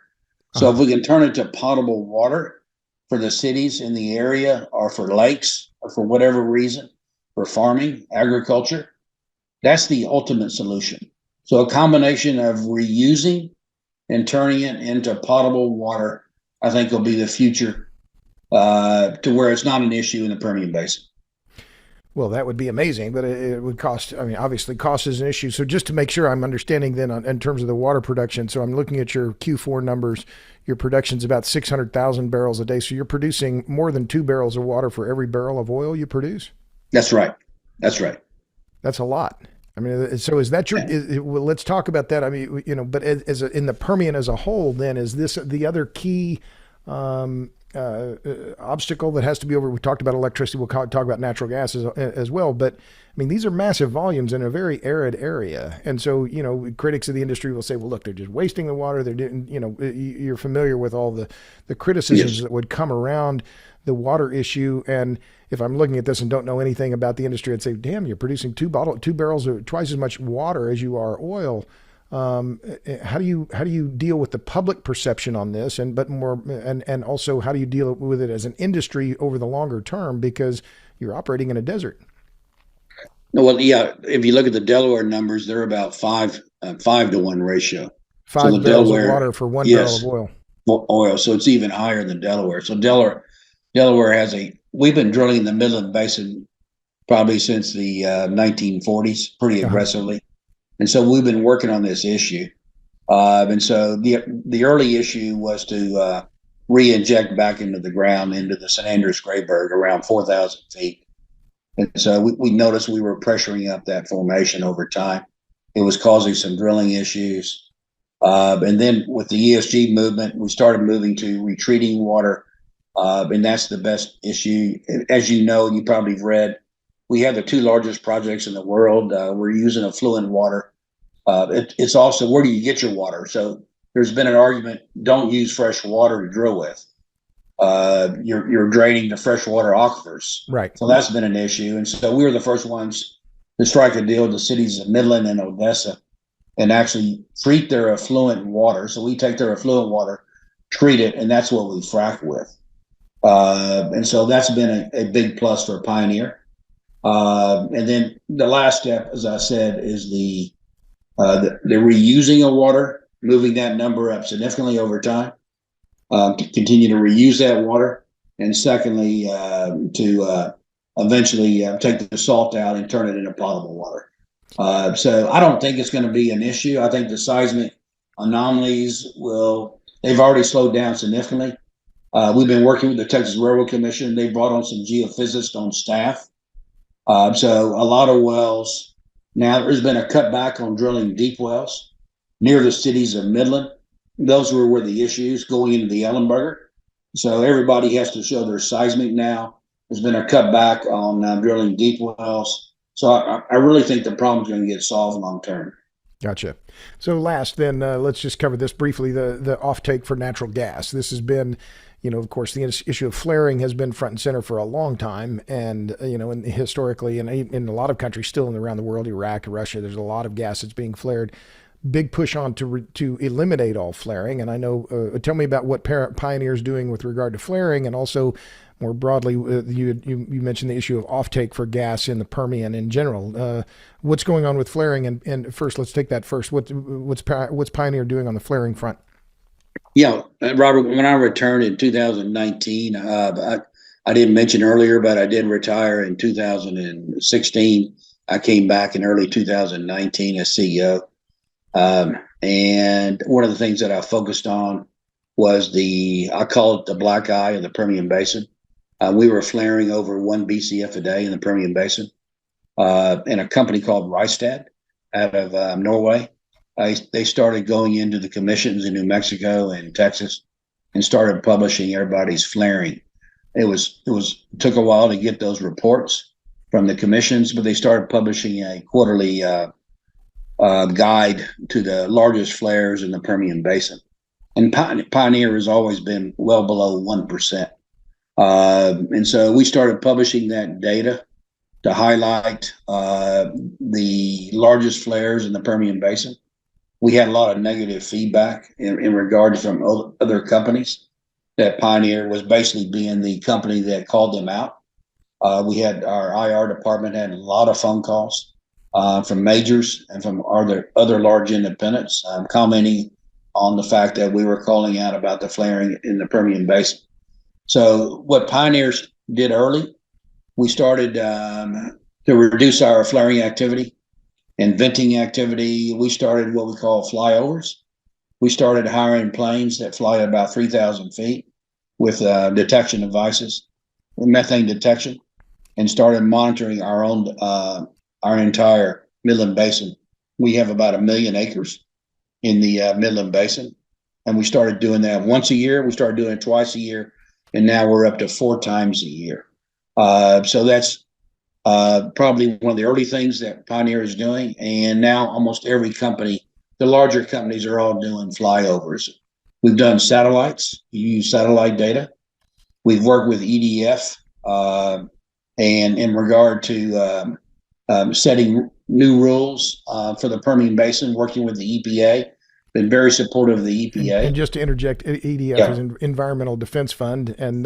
So if we can turn it to potable water for the cities in the area or for lakes or for whatever reason, for farming, agriculture, that's the ultimate solution. So a combination of reusing and turning it into potable water, I think will be the future to where it's not an issue in the Permian Basin. Well, that would be amazing, but it would cost. I mean, obviously, cost is an issue. So, just to make sure I'm understanding, then, in terms of the water production, so I'm looking at your Q4 numbers. Your production's about 600,000 barrels a day. So, you're producing more than 2 barrels of water for every barrel of oil you produce. That's right. That's right. That's a lot. I mean, so is that your? Well, let's talk about that. I mean, but in the Permian as a whole, then is this the other key obstacle that has to be over? We talked about electricity. We'll talk about natural gas as well. But I mean, these are massive volumes in a very arid area, and so critics of the industry will say, "Well, look, they're just wasting the water. They're doing." You're familiar with all the criticisms Yes. that would come around the water issue. And if I'm looking at this and don't know anything about the industry, I'd say, "Damn, you're producing 2 barrels of twice as much water as you are oil." How do you deal with the public perception on this, and also how do you deal with it as an industry over the longer term, because you're operating in a desert? Well, yeah. If you look at the Delaware numbers, they're about 5 to 1 ratio. So the 5 barrels of Delaware, water for 1 barrel of yes, oil. oil. So it's even higher than Delaware. So Delaware has we've been drilling in the Midland Basin probably since the 1940s, pretty Uh-huh. aggressively. And so we've been working on this issue. And so the early issue was to re-inject back into the ground, into the St. Andrews Grayburg around 4,000 feet. And so we noticed we were pressuring up that formation over time. It was causing some drilling issues. And then with the ESG movement, we started moving to retreating water. And that's the best issue. As you know, you probably have read, we have the 2 largest projects in the world. We're using affluent water. It's also, where do you get your water? So there's been an argument, don't use fresh water to drill with. You're draining the freshwater aquifers. Right. So that's been an issue. And so we were the first ones to strike a deal with the cities of Midland and Odessa and actually treat their affluent water. So we take their affluent water, treat it, and that's what we frack with. And so that's been a big plus for Pioneer. And then the last step, as I said, is the reusing of water, moving that number up significantly over time, to continue to reuse that water. And secondly, to eventually take the salt out and turn it into potable water. So I don't think it's going to be an issue. I think the seismic anomalies they've already slowed down significantly. We've been working with the Texas Railroad Commission. They brought on some geophysicists on staff. So a lot of wells Now, there's been a cutback on drilling deep wells near the cities of Midland. Those were the issues going into the Ellenberger. So everybody has to show their seismic now. There's been a cutback on drilling deep wells. So I really think the problem's going to get solved long term. Gotcha. So last, then let's just cover this briefly: the offtake for natural gas. This has been, of course, the issue of flaring has been front and center for a long time, and and historically, and in a lot of countries still around the world, Iraq, Russia, there's a lot of gas that's being flared. Big push on to eliminate all flaring, and I know. Tell me about what Pioneer's doing with regard to flaring, and also more broadly, you mentioned the issue of offtake for gas in the Permian in general. What's going on with flaring? And first, let's take that first. What's Pioneer doing on the flaring front? Yeah, Robert, when I returned in 2019, I didn't mention earlier, but I did retire in 2016. I came back in early 2019 as CEO. And one of the things that I focused on was I call it the black eye of the Permian Basin. We were flaring over 1 BCF a day in the Permian Basin. And a company called Rystad out of Norway, they started going into the commissions in New Mexico and Texas and started publishing everybody's flaring. It took a while to get those reports from the commissions, but they started publishing a quarterly guide to the largest flares in the Permian Basin. And Pioneer has always been well below 1%. And so we started publishing that data to highlight the largest flares in the Permian Basin. We had a lot of negative feedback in regards from other companies that Pioneer was basically being the company that called them out. We had our IR department had a lot of phone calls from majors and from other large independents commenting on the fact that we were calling out about the flaring in the Permian Basin. So what Pioneers did early, we started to reduce our flaring activity and venting activity. We started what we call flyovers. We started hiring planes that fly at about 3,000 feet with detection devices, methane detection, and started monitoring our entire Midland Basin. We have about 1 million acres in the Midland Basin, and we started doing that once a year. We started doing it twice a year, and now we're up to 4 times a year. So that's probably one of the early things that Pioneer is doing, and now almost every company, the larger companies, are all doing flyovers. We've done satellites. You use satellite data. We've worked with EDF, and in regard to setting new rules for the Permian Basin, working with the EPA, been very supportive of the EPA. And just to interject, EDF is an Environmental Defense Fund, and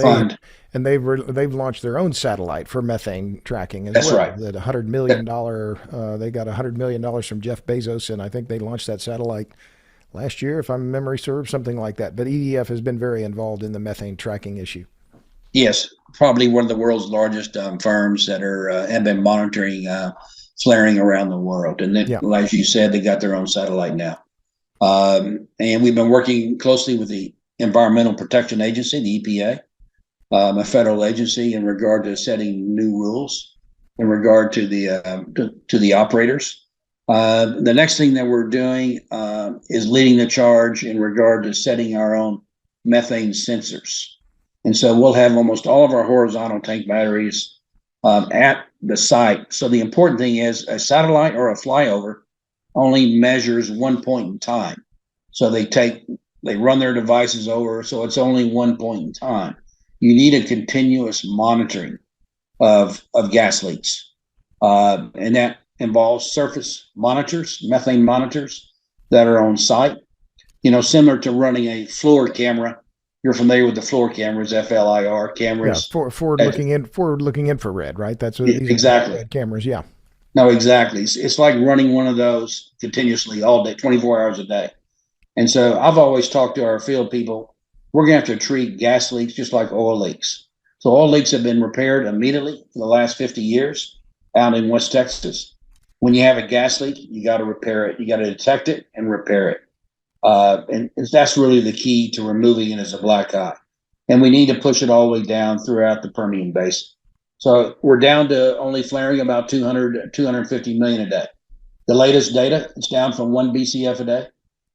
they've launched their own satellite for methane tracking as That's well. right. That $100 million, they got $100 million from Jeff Bezos, and I think they launched that satellite last year, if my memory serves, something like that. But EDF has been very involved in the methane tracking issue. Yes, probably one of the world's largest firms that have been monitoring flaring around the world. And then, as you said, they got their own satellite now. And we've been working closely with the Environmental Protection Agency, the EPA, a federal agency, in regard to setting new rules in regard to the operators. The next thing that we're doing is leading the charge in regard to setting our own methane sensors. And so we'll have almost all of our horizontal tank batteries at the site. So the important thing is a satellite or a flyover only measures 1 point in time. So they run their devices over, so it's only 1 point in time. You need a continuous monitoring of gas leaks. And that involves surface monitors, methane monitors that are on site, similar to running a floor camera. You're familiar with the floor cameras, FLIR cameras. Yeah, forward-looking infrared, right? That's what these exactly are cameras. Yeah. No, exactly. It's like running one of those continuously all day, 24 hours a day. And so I've always talked to our field people. We're going to have to treat gas leaks just like oil leaks. So oil leaks have been repaired immediately for the last 50 years out in West Texas. When you have a gas leak, you got to repair it. You got to detect it and repair it. And that's really the key to removing it as a black eye. And we need to push it all the way down throughout the Permian Basin. So we're down to only flaring about 250 million a day. The latest data, it's down from 1 BCF a day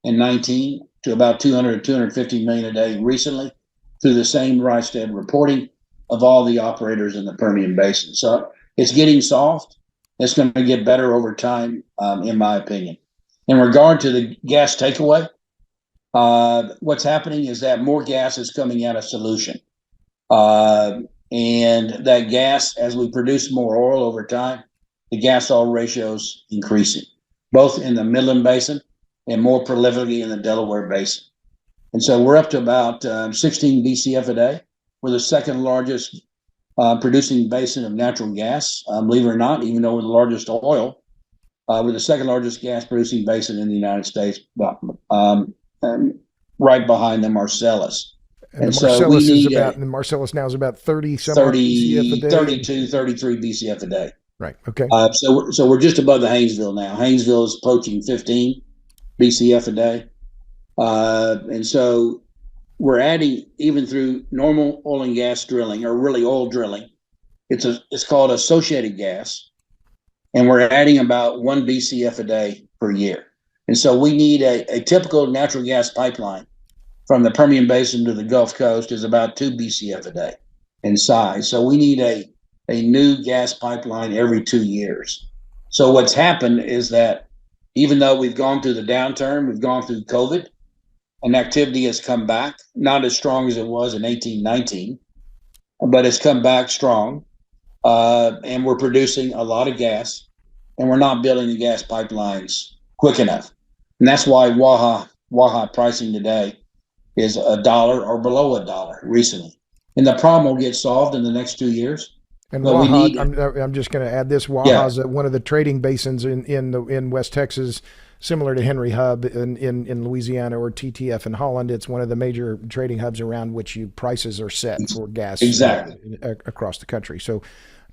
in 19 to about 200 to 250 million a day recently through the same Rystad reporting of all the operators in the Permian Basin. So it's getting soft. It's going to get better over time, in my opinion. In regard to the gas takeaway, what's happening is that more gas is coming out of solution. And that gas, as we produce more oil over time, the gas oil ratio is increasing, both in the Midland Basin and more prolifically in the Delaware Basin. And so we're up to about 16 BCF a day. We're the second largest producing basin of natural gas, believe it or not, even though we're the largest oil. We're the second largest gas producing basin in the United States, right behind the Marcellus. And the Marcellus is about, and the Marcellus now is about 30 some 30, BCF a day. 32, 33 BCF a day. Right. Okay. So we're just above the Haynesville now. Haynesville is approaching 15 BCF a day. And so we're adding, even through normal oil and gas drilling, or really oil drilling, it's called associated gas. And we're adding about 1 BCF a day per year. And so we need a typical natural gas pipeline from the Permian Basin to the Gulf Coast is about 2 BCF a day in size. So we need a new gas pipeline every 2 years. So what's happened is that even though we've gone through the downturn, we've gone through COVID, and activity has come back, not as strong as it was in 1819, but it's come back strong. And we're producing a lot of gas, and we're not building the gas pipelines quick enough. And that's why Waha pricing today is $1 or below $1 recently. And the problem will get solved in the next 2 years. And Waha, I'm just going to add this. Waha is one of the trading basins in West Texas, similar to Henry Hub in Louisiana or TTF in Holland. It's one of the major trading hubs around which prices are set for gas across the country. So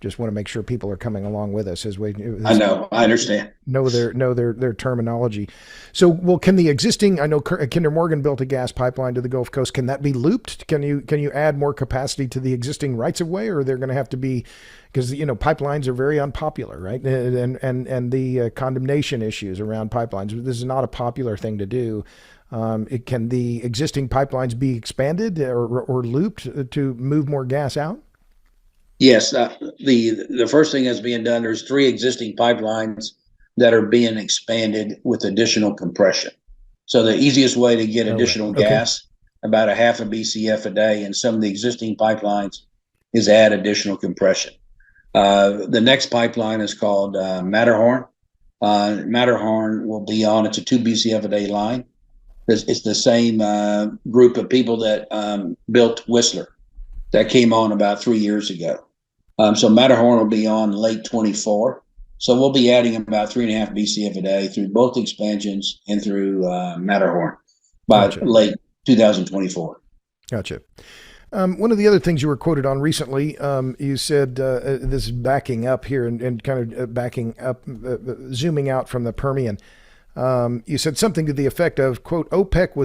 just want to make sure people are coming along with us as we. I understand. Know their terminology. So, well, can the existing? I know Kinder Morgan built a gas pipeline to the Gulf Coast. Can that be looped? Can you add more capacity to the existing rights of way, or they're going to have to be? Because pipelines are very unpopular, right? And the condemnation issues around pipelines. This is not a popular thing to do. Can the existing pipelines be expanded or looped to move more gas out? Yes, the first thing that's being done, there's 3 existing pipelines that are being expanded with additional compression. So the easiest way to get additional gas, about a half a BCF a day in some of the existing pipelines, is add additional compression. The next pipeline is called Matterhorn. Matterhorn will be on, it's a 2 BCF a day line. It's the same group of people that built Whistler that came on about 3 years ago. So Matterhorn will be on late 24. So we'll be adding about 3.5 BCF a day through both expansions and through Matterhorn by late 2024. Gotcha. One of the other things you were quoted on recently, you said this is backing up here and kind of backing up, zooming out from the Permian. You said something to the effect of, quote, OPEC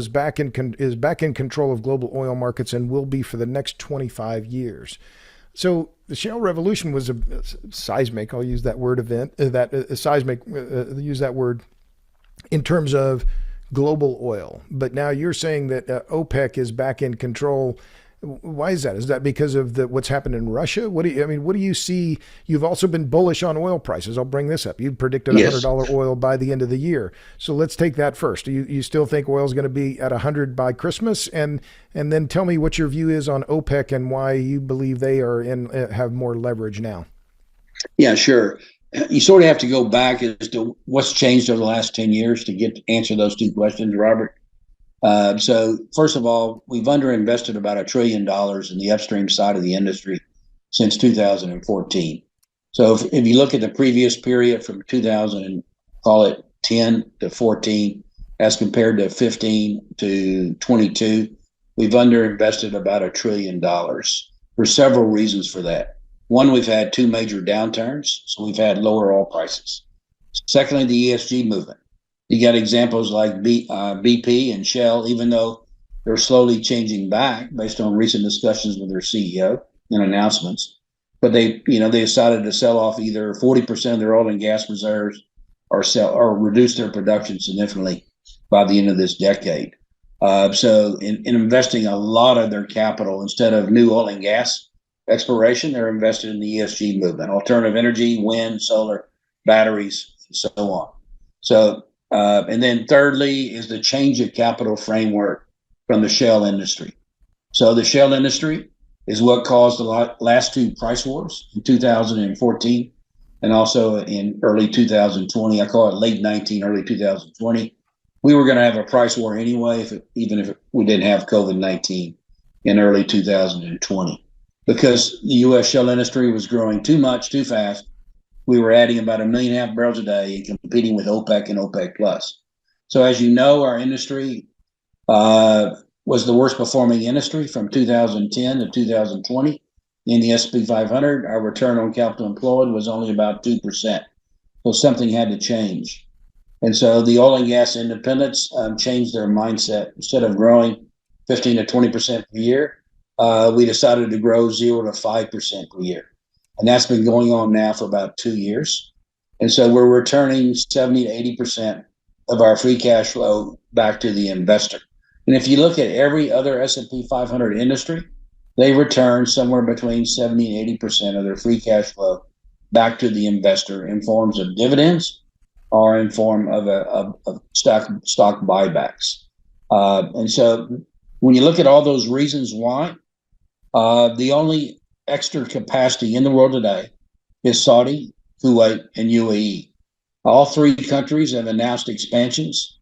is back in control of global oil markets and will be for the next 25 years. So the shale revolution was a seismic, I'll use that word use that word in terms of global oil. But now you're saying that OPEC is back in control. Why is that? Is that because of what's happened in Russia? What do you see? You've also been bullish on oil prices. I'll bring this up. You predicted $100 oil by the end of the year. So let's take that first. Do you still think oil is going to be at 100 by Christmas? And then tell me what your view is on OPEC and why you believe they have more leverage now. Yeah, sure. You sort of have to go back as to what's changed over the last 10 years to answer those 2 questions, Robert. So first of all, we've underinvested about $1 trillion in the upstream side of the industry since 2014. So if you look at the previous period from 10 to 14, as compared to 15 to 22, we've underinvested about $1 trillion. For several reasons for that. One, we've had 2 major downturns, so we've had lower oil prices. Secondly, the ESG movement. You got examples like BP and Shell, even though they're slowly changing back based on recent discussions with their CEO and announcements. But they decided to sell off either 40% of their oil and gas reserves or reduce their production significantly by the end of this decade. So in investing a lot of their capital, instead of new oil and gas exploration, they're invested in the ESG movement, alternative energy, wind, solar, batteries, and so on. So, and then thirdly is the change of capital framework from the shale industry. So the shale industry is what caused the last two price wars in 2014 and also in early 2020. I call it late 19, early 2020. We were going to have a price war anyway, even if we didn't have COVID-19 in early 2020, because the U.S. shale industry was growing too much, too fast. We were adding about 1.5 million barrels a day and competing with OPEC and OPEC plus. So as you know, our industry was the worst performing industry from 2010 to 2020. In the S&P 500, our return on capital employed was only about 2%. So something had to change. And so the oil and gas independents changed their mindset. Instead of growing 15 to 20% per year, we decided to grow 0 to 5% per year. And that's been going on now for about 2 years. And so we're returning 70 to 80% of our free cash flow back to the investor. And if you look at every other S&P 500 industry, they return somewhere between 70 and 80% of their free cash flow back to the investor in forms of dividends or in form of stock buybacks. And so when you look at all those reasons why, the only extra capacity in the world today is Saudi, Kuwait, and UAE. All three countries have announced expansions.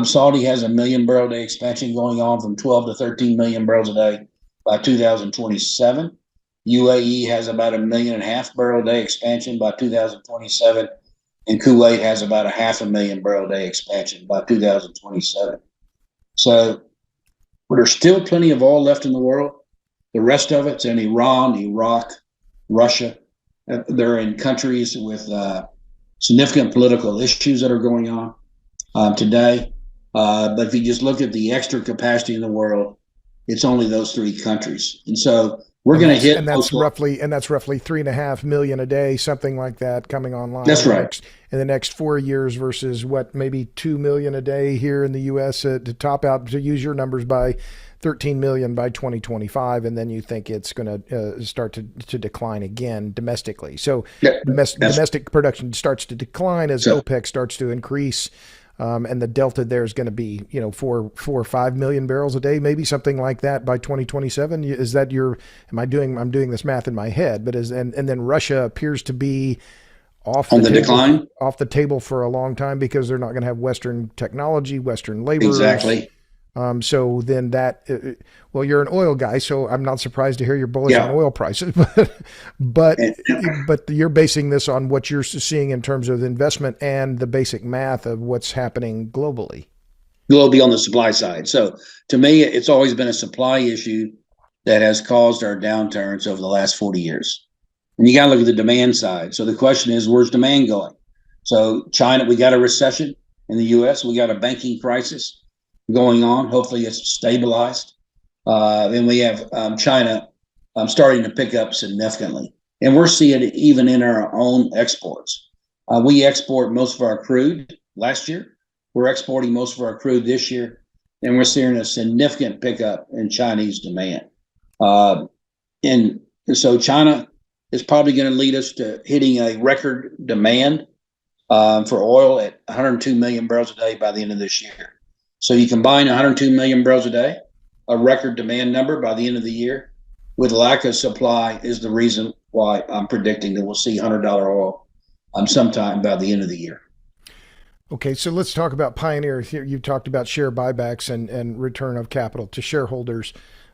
Saudi has 1 million barrel a day expansion going on from 12 to 13 million barrels a day by 2027. UAE has about 1.5 million barrel a day expansion by 2027. And Kuwait has about 500,000 barrel a day expansion by 2027. So there's still plenty of oil left in the world. The rest of it's in Iran, Iraq, Russia. They're in countries with significant political issues that are going on today. But if you just look at the extra capacity in the world, it's only those three countries. And so we're going to hit. And that's roughly 3.5 million a day, something like that, coming online. That's right. In the next 4 years versus what, maybe 2 million a day here in the U.S. To top out, to use your numbers, by 13 million by 2025, and then you think it's going to start to decline again domestically. So domestic production starts to decline as OPEC starts to increase, and the delta there is going to be 4 or 5 million barrels a day, maybe something like that by 2027. Is that I'm doing this math in my head, but and then Russia appears to be off the table for a long time because they're not going to have Western technology, Western labor. Exactly. So then you're an oil guy, so I'm not surprised to hear you're bullish on oil prices, but you're basing this on what you're seeing in terms of investment and the basic math of what's happening globally. Globally on the supply side. So to me, it's always been a supply issue that has caused our downturns over the last 40 years. And you got to look at the demand side. So the question is, where's demand going? So China, we got a recession in the U.S. We got a banking crisis going on. Hopefully it's stabilized. Then we have China starting to pick up significantly. And we're seeing it even in our own exports. We export most of our crude last year. We're exporting most of our crude this year. And we're seeing a significant pickup in Chinese demand. And so China is probably going to lead us to hitting a record demand for oil at 102 million barrels a day by the end of this year. So you combine 102 million barrels a day, a record demand number by the end of the year, with lack of supply is the reason why I'm predicting that we'll see $100 oil sometime by the end of the year. Okay, so let's talk about Pioneer. You talked about share buybacks and return of capital to shareholders.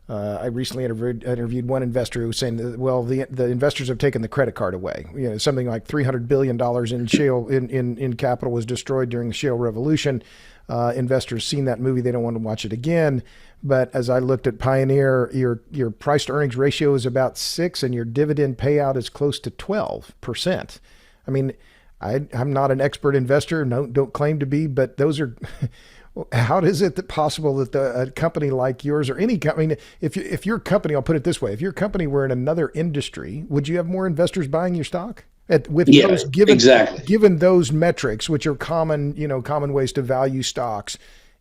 I recently interviewed one investor who was saying that, well, the investors have taken the credit card away. You know, something like $300 billion in shale in capital was destroyed during the shale revolution. Investors seen that movie; they don't want to watch it again. But as I looked at Pioneer, your price to earnings ratio is about 6, and your dividend payout is close to 12%. I mean, I'm not an expert investor, don't claim to be, but those are. How is it possible that a company like yours, or any company, if your company, I'll put it this way, if your company were in another industry, would you have more investors buying your stock? With Yeah, those exactly. given those metrics, which are common, common ways to value stocks,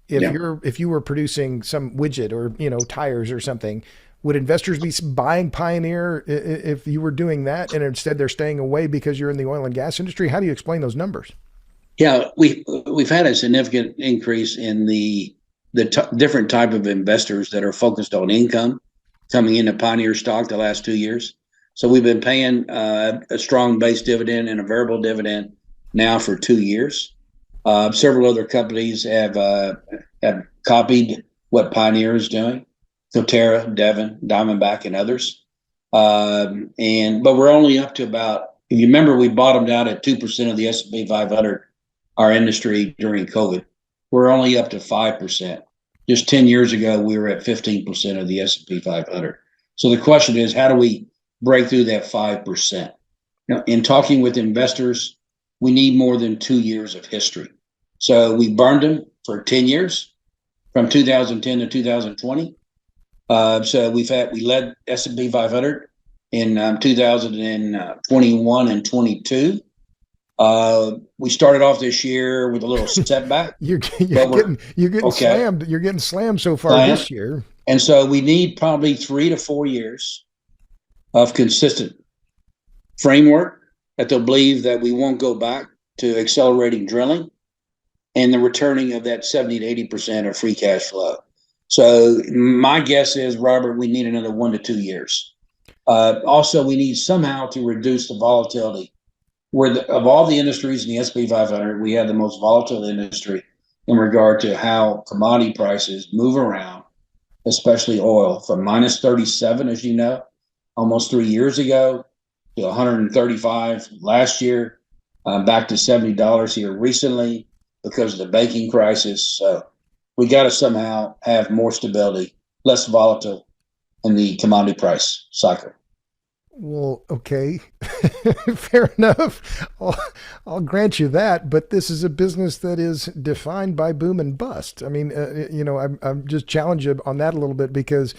Yeah. if you were producing some widget or tires or something, would investors be buying Pioneer if you were doing that, and instead they're staying away because you're in the oil and gas industry? How do you explain those numbers? Yeah, we've had a significant increase in the different type of investors that are focused on income coming into Pioneer stock the last 2 years. So we've been paying a strong base dividend and a variable dividend now for 2 years. Several other companies have copied what Pioneer is doing. Coterra, Devon, Diamondback, and others. But we're only up to about. If you remember, we bottomed out at 2% of the S&P 500, our industry during COVID. We're only up to 5%. Just 10 years ago, we were at 15% of the S&P 500. So the question is, how do we break through that 5%? In talking with investors, we need more than 2 years of history. So we burned them for 10 years, from 2010 to 2020. So we led S&P 500 in 2021 and 22. We started off this year with a little setback. you're getting okay. Slammed. You're getting slammed so far this year. And so we need probably 3 to 4 years of consistent framework that they'll believe that we won't go back to accelerating drilling and the returning of that 70 to 80% of free cash flow. So my guess is, Robert, we need another 1 to 2 years. Also, we need somehow to reduce the volatility. Of all the industries in the S&P 500, we have the most volatile industry in regard to how commodity prices move around, especially oil, from minus 37, as you know, almost 3 years ago, to 135 last year, back to $70 here recently because of the banking crisis. So we got to somehow have more stability, less volatile in the commodity price cycle. Well, okay, fair enough. I'll grant you that, but this is a business that is defined by boom and bust. I mean, I'm just challenge you on that a little bit because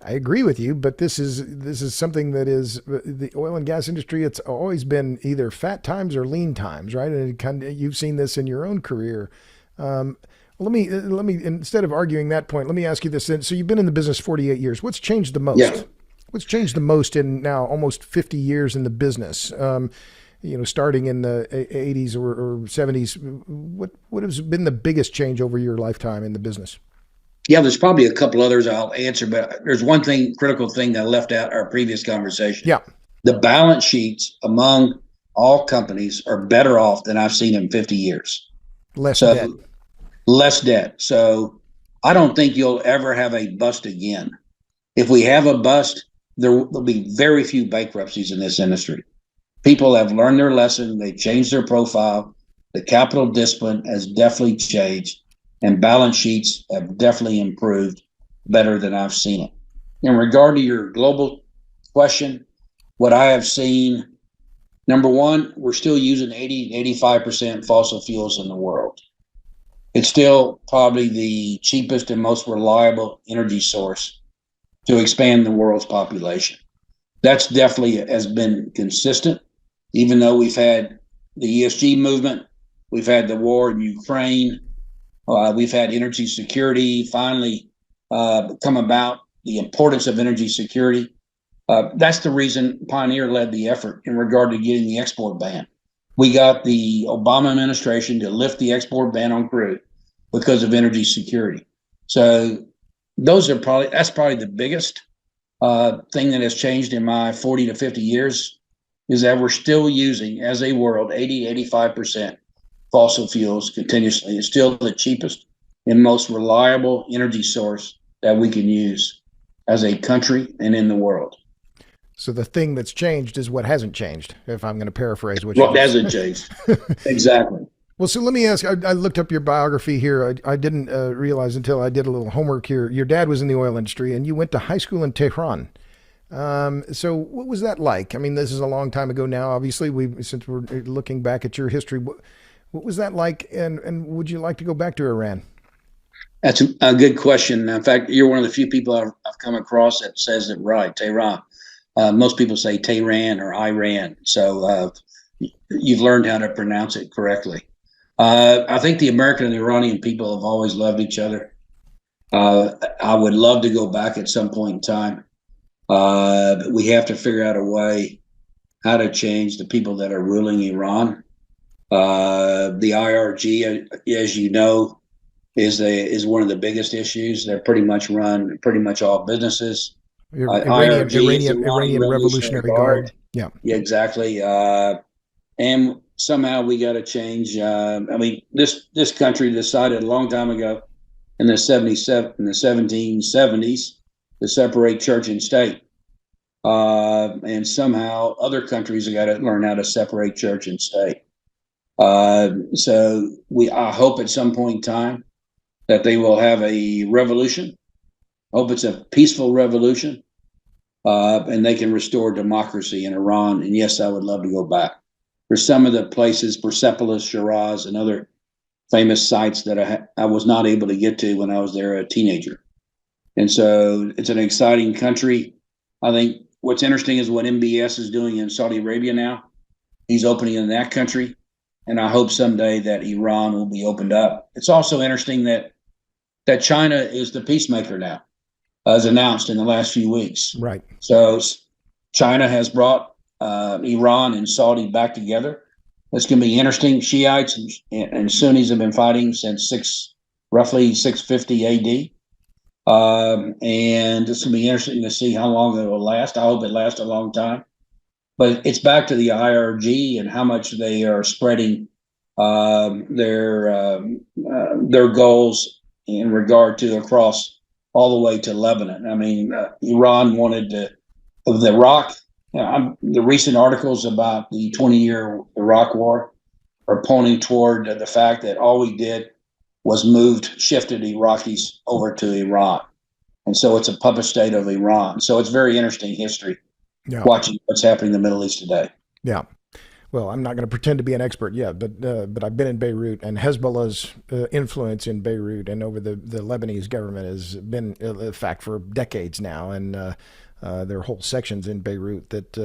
I agree with you, but this is something that is the oil and gas industry. It's always been either fat times or lean times, right? And you've seen this in your own career. Let me instead of arguing that point, let me ask you this. So you've been in the business 48 years. What's changed the most? Yeah. What's changed the most in now almost 50 years in the business? Starting in the 80s or 70s. What has been the biggest change over your lifetime in the business? Yeah, there's probably a couple others I'll answer, but there's one critical thing that I left out our previous conversation. Yeah. The balance sheets among all companies are better off than I've seen in 50 years. Less debt. Less debt. So I don't think you'll ever have a bust again. If we have a bust, there'll be very few bankruptcies in this industry. People have learned their lesson. They've changed their profile. The capital discipline has definitely changed, and balance sheets have definitely improved better than I've seen it. In regard to your global question, what I have seen, number one, we're still using 80-85% fossil fuels in the world. It's still probably the cheapest and most reliable energy source to expand the world's population. That's definitely has been consistent, even though we've had the ESG movement, we've had the war in Ukraine, we've had energy security finally come about, the importance of energy security. That's the reason Pioneer led the effort in regard to getting the export ban. We got the Obama administration to lift the export ban on crude because of energy security. So that's probably the biggest thing that has changed in my 40 to 50 years is that we're still using, as a world, 80-85% fossil fuels continuously. It's still the cheapest and most reliable energy source that we can use as a country and in the world. So the thing that's changed is what hasn't changed, if I'm going to paraphrase what hasn't changed. Exactly. Well, so let me ask, I looked up your biography here. I didn't realize until I did a little homework here. Your dad was in the oil industry and you went to high school in Tehran. So what was that like? I mean, this is a long time ago now, obviously, since we're looking back at your history, what was that like? And would you like to go back to Iran? That's a good question. In fact, you're one of the few people I've come across that says it right, Tehran. Most people say Tehran or Iran. So you've learned how to pronounce it correctly. I think the American and the Iranian people have always loved each other. I would love to go back at some point in time. But we have to figure out a way how to change the people that are ruling Iran. The IRG, as you know, is one of the biggest issues. They're pretty much run pretty much all businesses. Iranian Revolutionary Guard. Yeah, exactly. And somehow we got to change. I mean, this country decided a long time ago in the 1770s to separate church and state. And somehow other countries have got to learn how to separate church and state. So I hope at some point in time that they will have a revolution. Hope it's a peaceful revolution, and they can restore democracy in Iran. And yes, I would love to go back. There's some of the places, Persepolis, Shiraz, and other famous sites that I was not able to get to when I was there a teenager. And so it's an exciting country. I think what's interesting is what MBS is doing in Saudi Arabia now. He's opening in that country. And I hope someday that Iran will be opened up. It's also interesting that China is the peacemaker now, as announced in the last few weeks. Right. So China has brought Iran and Saudi back together. It's going to be interesting. Shiites and Sunnis have been fighting since roughly 650 AD. And it's going to be interesting to see how long it will last. I hope it lasts a long time. But it's back to the IRG and how much they are spreading their goals in regard to across all the way to Lebanon. I mean, Iran wanted the Iraq. The recent articles about the 20-year Iraq war are pointing toward the fact that all we did was shifted Iraqis over to Iran. And so it's a puppet state of Iran. So it's very interesting history. Yeah. Watching what's happening in the Middle East today. Yeah. Well, I'm not going to pretend to be an expert yet, but I've been in Beirut, and Hezbollah's influence in Beirut and over the Lebanese government has been a fact for decades now. And there are whole sections in Beirut that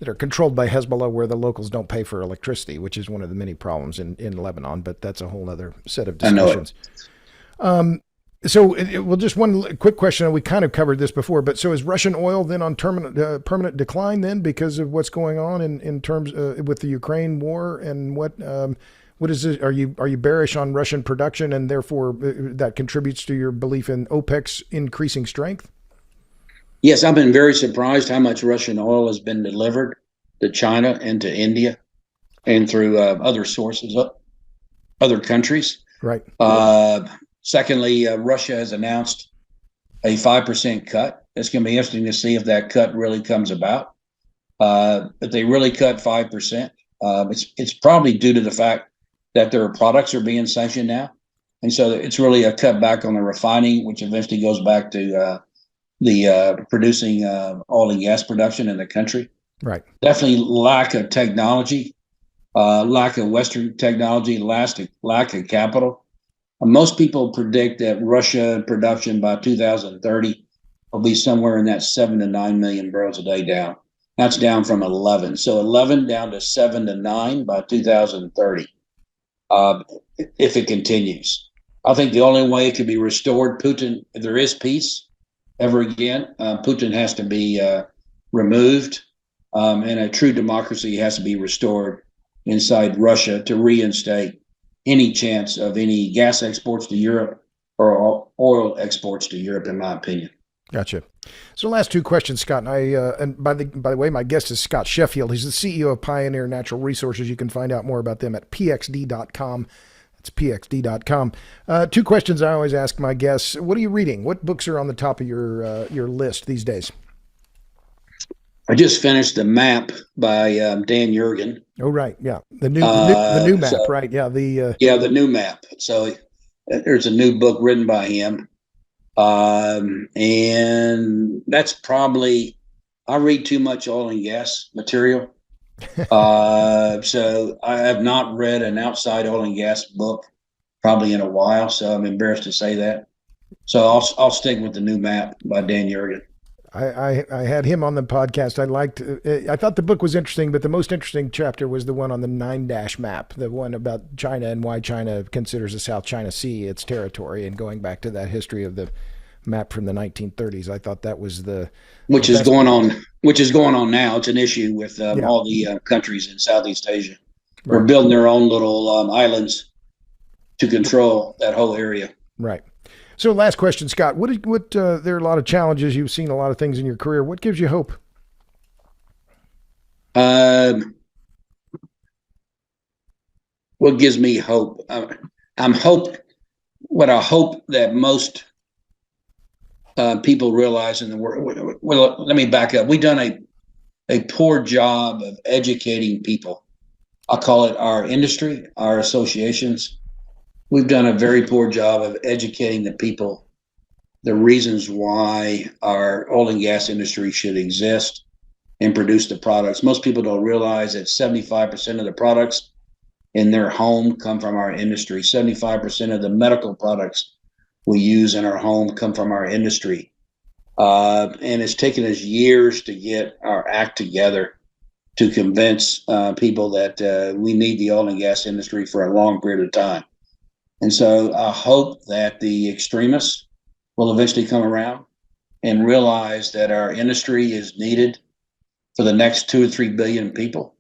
are controlled by Hezbollah where the locals don't pay for electricity, which is one of the many problems in Lebanon. But that's a whole other set of discussions. So, just one quick question. We kind of covered this before, but so is Russian oil then on permanent decline then because of what's going on in terms with the Ukraine war, and what is it? Are you bearish on Russian production, and therefore that contributes to your belief in OPEC's increasing strength? Yes, I've been very surprised how much Russian oil has been delivered to China and to India, and through other sources, other countries. Right. Secondly, Russia has announced a 5% cut. It's going to be interesting to see if that cut really comes about. If they really cut 5%, it's probably due to the fact that their products are being sanctioned now. And so it's really a cutback on the refining, which eventually goes back to the producing oil and gas production in the country. Right. Definitely lack of technology, lack of Western technology, lack of capital. Most people predict that Russia production by 2030 will be somewhere in that 7 to 9 million barrels a day down. That's down from 11. So 11 down to 7 to 9 by 2030, if it continues. I think the only way it can be restored, Putin, if there is peace ever again, Putin has to be removed, and a true democracy has to be restored inside Russia to reinstate any chance of any gas exports to Europe or oil exports to Europe, in my opinion. Gotcha. So last two questions, Scott. And by the way, my guest is Scott Sheffield. He's the CEO of Pioneer Natural Resources. You can find out more about them at pxd.com. That's pxd.com. Two questions I always ask my guests. What are you reading? What books are on the top of your list these days? I just finished The Map by Dan Jurgen. Oh, right. Yeah. The new map, right. Yeah. The new map. So there's a new book written by him. And that's probably, I read too much oil and gas material. So I have not read an outside oil and gas book probably in a while. So I'm embarrassed to say that. So I'll stick with The New Map by Dan Jurgen. I had him on the podcast. I thought the book was interesting, but the most interesting chapter was the one on the 9-dash map, the one about China and why China considers the South China Sea its territory, and going back to that history of the map from the 1930s. I thought that was which is going on now. It's an issue with all the countries in Southeast Asia. Right. We're building their own little islands to control that whole area. Right. So last question, Scott, there are a lot of challenges. You've seen a lot of things in your career. What gives you hope? What gives me hope? What I hope that most people realize in the world. Well, let me back up. We've done a poor job of educating people. I'll call it our industry, our associations. We've done a very poor job of educating the people, the reasons why our oil and gas industry should exist and produce the products. Most people don't realize that 75% of the products in their home come from our industry. 75% of the medical products we use in our home come from our industry. And it's taken us years to get our act together to convince people that we need the oil and gas industry for a long period of time. And so I hope that the extremists will eventually come around and realize that our industry is needed for the next 2 or 3 billion people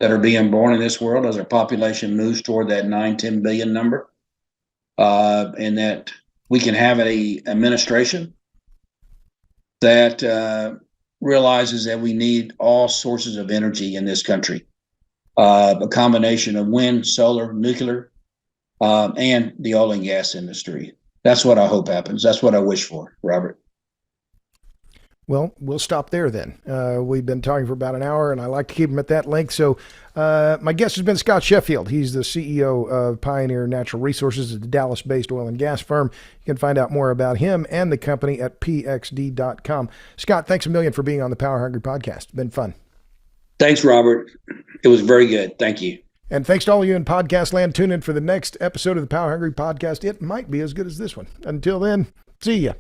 that are being born in this world as our population moves toward that 9-10 billion number, and that we can have an administration that realizes that we need all sources of energy in this country, a combination of wind, solar, nuclear, and the oil and gas industry. That's what I hope happens. That's what I wish for, Robert. Well, we'll stop there then. We've been talking for about an hour, and I like to keep them at that length. So my guest has been Scott Sheffield. He's the CEO of Pioneer Natural Resources, a Dallas-based oil and gas firm. You can find out more about him and the company at pxd.com. Scott, thanks a million for being on the Power Hungry podcast. It's been fun. Thanks, Robert. It was very good. Thank you. And thanks to all of you in podcast land. Tune in for the next episode of the Power Hungry podcast. It might be as good as this one. Until then, see ya.